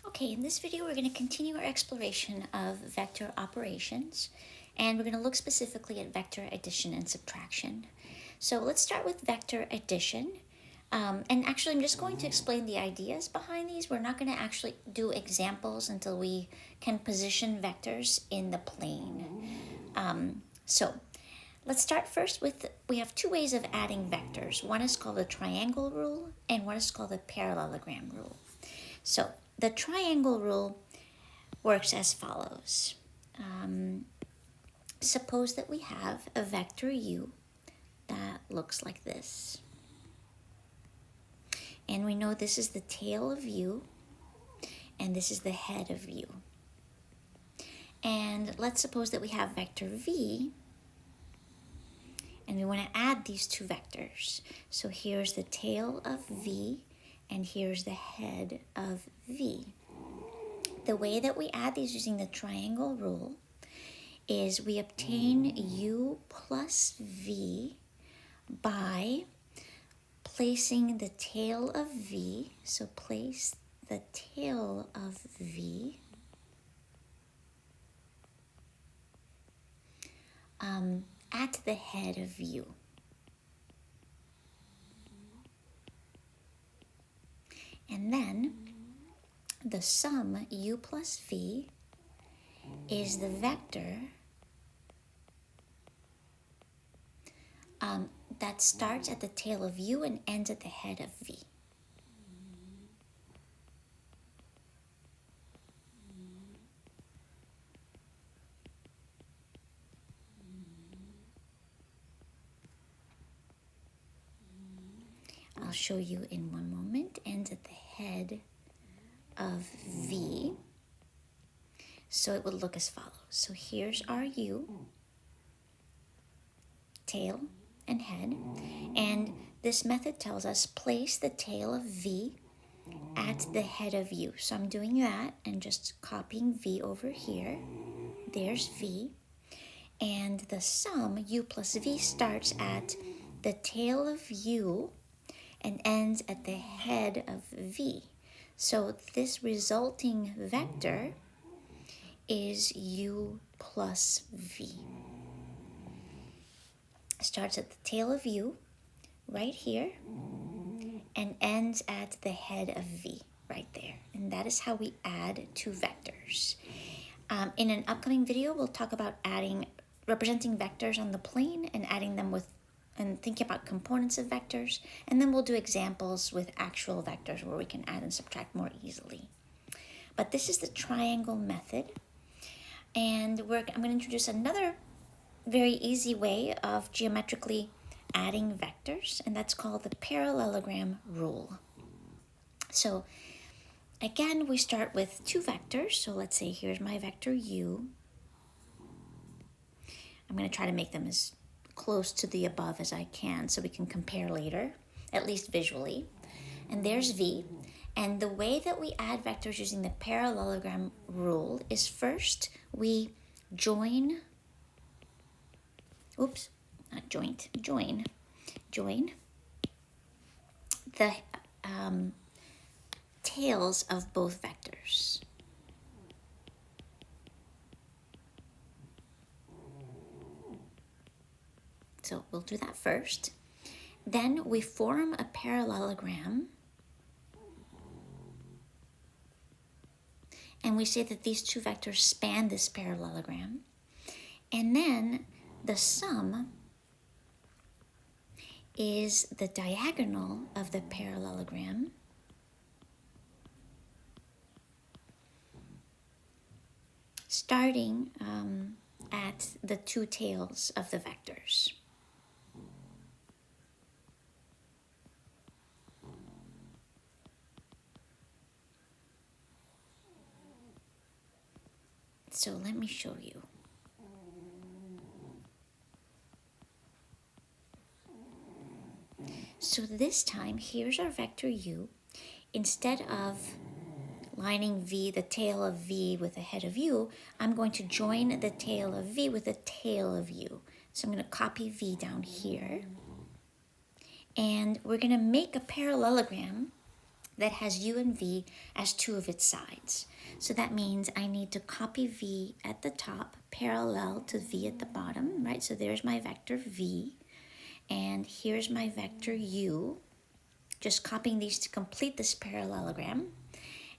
Okay, in this video we're going to continue our exploration of vector operations, and we're going to look specifically at vector addition and subtraction. So let's start with vector addition. And actually I'm just going to explain the ideas behind these. We're not going to actually do examples until we can position vectors in the plane. So let's start first with, we have two ways of adding vectors. One is called the triangle rule and one is called the parallelogram rule. So the triangle rule works as follows. Suppose that we have a vector u that looks like this. And we know this is the tail of u, and this is the head of u. And let's suppose that we have vector v, and we want to add these two vectors. So here's the tail of v, and here's the head of v. The way that we add these using the triangle rule is we obtain u plus v by placing the tail of v, so place the tail of v at the head of u. And then the sum u plus v is the vector that starts at the tail of u and ends at the head of v. I'll show you in one moment. Ends at the head of v. So it would look as follows. So here's our u, tail and head, and this method tells us place the tail of v at the head of u. So I'm doing that and just copying v over here. There's v, and the sum u plus v starts at the tail of u and ends at the head of v. So this resulting vector is u plus v. Starts at the tail of u right here and ends at the head of v right there. And that is how we add two vectors. In an upcoming video, we'll talk about representing vectors on the plane and adding them with, and thinking about components of vectors. And then we'll do examples with actual vectors where we can add and subtract more easily. But this is the triangle method. And I'm going to introduce another very easy way of geometrically adding vectors, and that's called the parallelogram rule. So again, we start with two vectors. So let's say here's my vector u. I'm going to try to make them as close to the above as I can so we can compare later, at least visually. And there's v. And the way that we add vectors using the parallelogram rule is first we join the tails of both vectors. So we'll do that first. Then we form a parallelogram, and we say that these two vectors span this parallelogram. And then the sum is the diagonal of the parallelogram starting at the two tails of the vectors. So let me show you. So this time, here's our vector u. Instead of lining v, the tail of v with the head of u, I'm going to join the tail of v with the tail of u. So I'm going to copy v down here. And we're going to make a parallelogram that has u and v as two of its sides. So that means I need to copy v at the top parallel to v at the bottom, right? So there's my vector v, and here's my vector u. Just copying these to complete this parallelogram.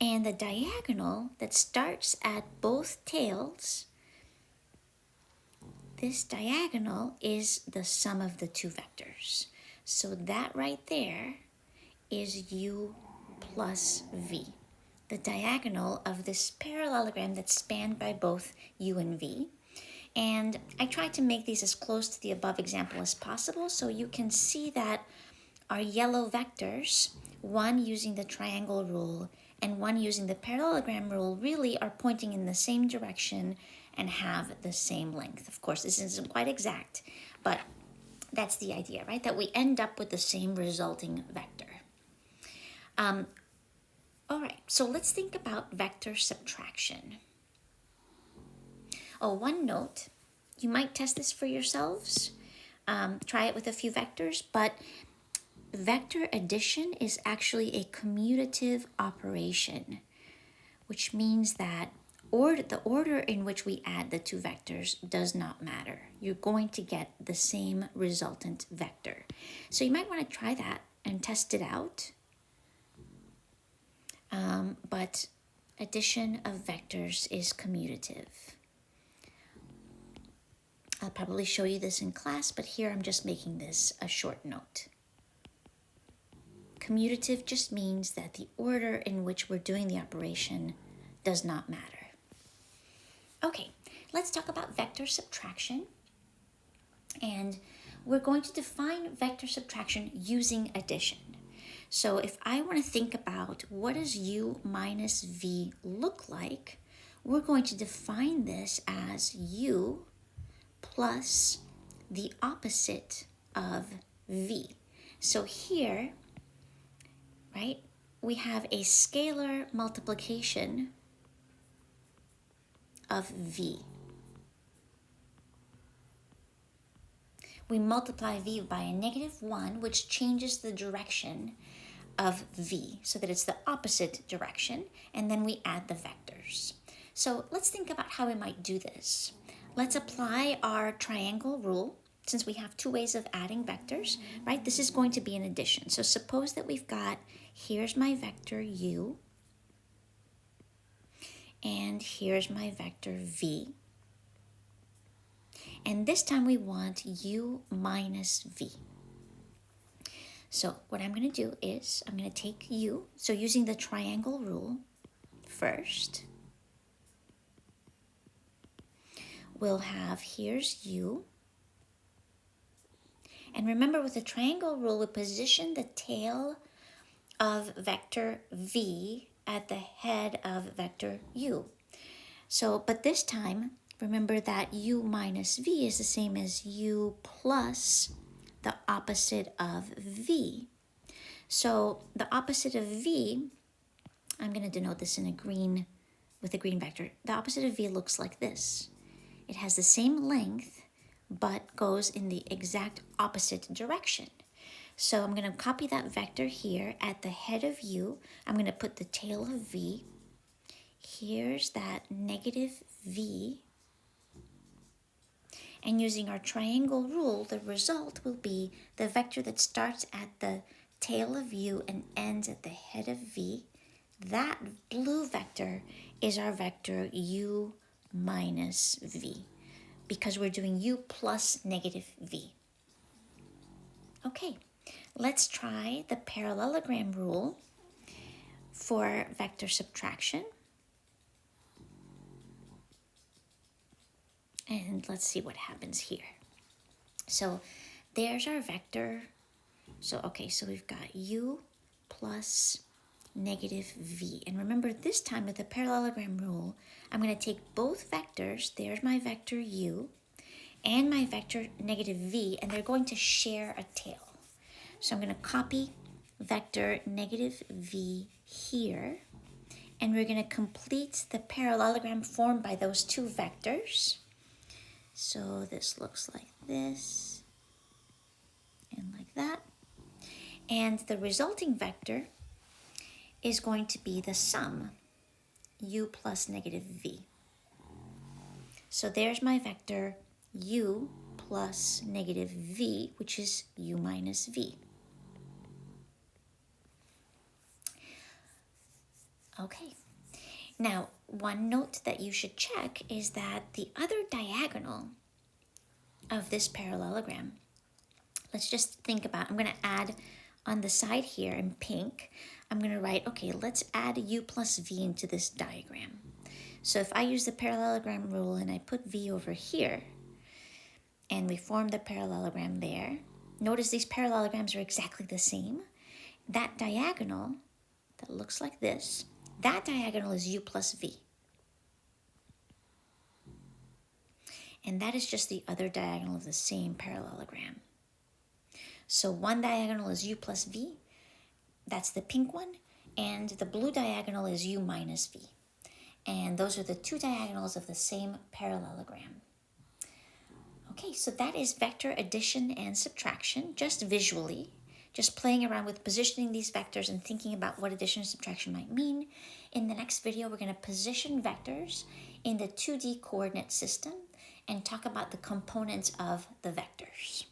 And the diagonal that starts at both tails, this diagonal is the sum of the two vectors. So that right there is u plus v, the diagonal of this parallelogram that's spanned by both u and v. And I tried to make these as close to the above example as possible so you can see that our yellow vectors, one using the triangle rule and one using the parallelogram rule, really are pointing in the same direction and have the same length. Of course, this isn't quite exact, but that's the idea, right? That we end up with the same resulting vector. All right, so let's think about vector subtraction. Oh, one note, you might test this for yourselves. Try it with a few vectors, but vector addition is actually a commutative operation, which means that the order in which we add the two vectors does not matter. You're going to get the same resultant vector. So you might want to try that and test it out. But addition of vectors is commutative. I'll probably show you this in class, but here I'm just making this a short note. Commutative just means that the order in which we're doing the operation does not matter. Okay, let's talk about vector subtraction. And we're going to define vector subtraction using addition. So if I want to think about what does u minus v look like, we're going to define this as u plus the opposite of v. So here, right, we have a scalar multiplication of v. We multiply v by a -1, which changes the direction of v so that it's the opposite direction, and then we add the vectors. So let's think about how we might do this. Let's apply our triangle rule. Since we have two ways of adding vectors, right? This is going to be an addition. So suppose that we've got, here's my vector u, and here's my vector v. And this time we want u minus v. So what I'm going to do is I'm going to take u, so using the triangle rule first, we'll have here's u. And remember, with the triangle rule, we position the tail of vector v at the head of vector u. So, but this time, remember that u minus v is the same as u plus the opposite of v. So the opposite of v, I'm going to denote this in a green, with a green vector. The opposite of v looks like this. It has the same length, but goes in the exact opposite direction. So I'm going to copy that vector here at the head of u. I'm going to put the tail of v. Here's that negative v. And using our triangle rule, the result will be the vector that starts at the tail of u and ends at the head of v. That blue vector is our vector u minus v, because we're doing u plus negative v. Okay, let's try the parallelogram rule for vector subtraction. And let's see what happens here. So there's our vector. So, okay, so we've got u plus negative v. And remember, this time with the parallelogram rule, I'm going to take both vectors. There's my vector u and my vector negative v, and they're going to share a tail. So I'm going to copy vector negative v here, and we're going to complete the parallelogram formed by those two vectors. So this looks like this and like that. And the resulting vector is going to be the sum, u plus negative v. So there's my vector u plus negative v, which is u minus v. Okay, now one note that you should check is that the other diagonal of this parallelogram, let's just think about, I'm going to add on the side here in pink, I'm going to write, okay, let's add u plus v into this diagram. So if I use the parallelogram rule and I put v over here, and we form the parallelogram there, notice these parallelograms are exactly the same. That diagonal that looks like this, that diagonal is u plus v. And that is just the other diagonal of the same parallelogram. So one diagonal is u plus v, that's the pink one, and the blue diagonal is u minus v. And those are the two diagonals of the same parallelogram. Okay, so that is vector addition and subtraction, just visually, just playing around with positioning these vectors and thinking about what addition and subtraction might mean. In the next video, we're going to position vectors in the 2D coordinate system and talk about the components of the vectors.